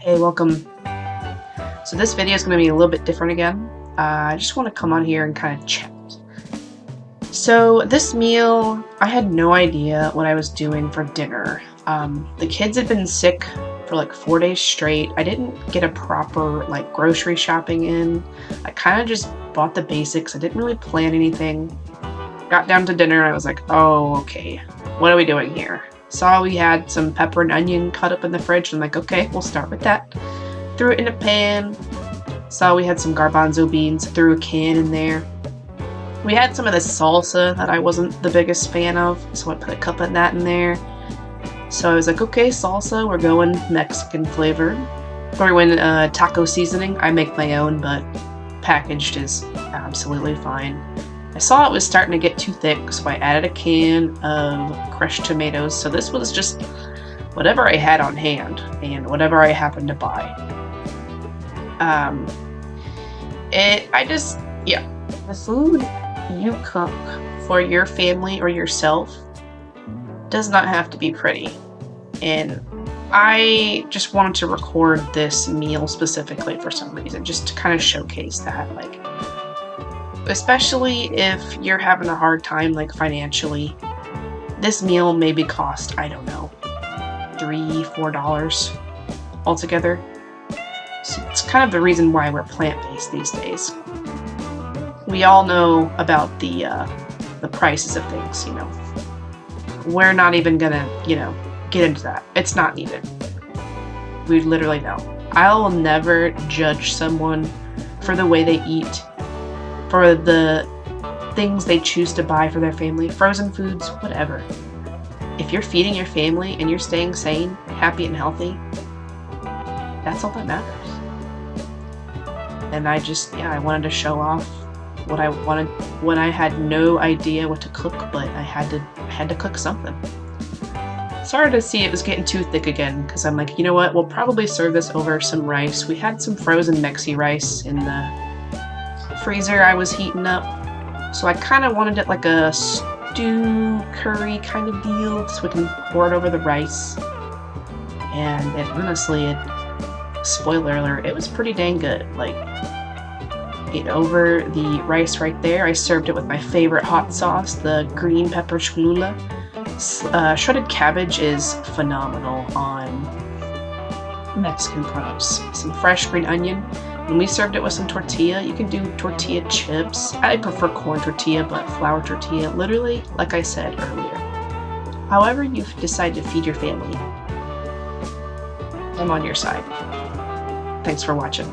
Hey, welcome. So this video is going to be a little bit different again. I just want to come on here and kind of chat. So this meal, I had no idea what I was doing for dinner. The kids had been sick for like 4 days straight. I didn't get a proper grocery shopping in. I kind of just bought the basics. I didn't really plan anything. Got down to dinner and I was like, oh, okay, what are we doing here? Saw we had some pepper and onion cut up in the fridge. I'm like, okay, we'll start with that. Threw it in a pan. Saw we had some garbanzo beans. Threw a can in there. We had some of the salsa that I wasn't the biggest fan of, so I put a cup of that in there. So I was like, okay, salsa, we're going Mexican flavored. Or when taco seasoning, I make my own, but packaged is absolutely fine. I saw it was starting to get too thick, so I added a can of crushed tomatoes. So this was just whatever I had on hand and whatever I happened to buy. The food you cook for your family or yourself does not have to be pretty. And I just wanted to record this meal specifically for some reason, just to kind of showcase that, especially if you're having a hard time, financially. This meal maybe cost, I don't know, $3-4 altogether. So it's kind of the reason why we're plant-based these days. We all know about the prices of things, We're not even gonna, get into that. It's not needed. We literally know. I'll never judge someone for the way they eat, for the things they choose to buy for their family, frozen foods, whatever. If you're feeding your family and you're staying sane, happy, and healthy, that's all that matters. And I wanted to show off what I wanted when I had no idea what to cook, but I had to cook something. Started to see it was getting too thick again, because I'm like, you know what, we'll probably serve this over some rice. We had some frozen Mexi rice in the freezer I was heating up, so I kind of wanted it like a stew curry kind of deal, so we can pour it over the rice. And honestly, spoiler alert, it was pretty dang good. It over the rice right there. I served it with my favorite hot sauce, the green pepper cholula. Shredded cabbage is phenomenal on Mexican produce. Some fresh green onion. When we served it with some tortilla, you can do tortilla chips. I prefer corn tortilla, but flour tortilla, literally, like I said earlier. However you decide to feed your family, I'm on your side. Thanks for watching.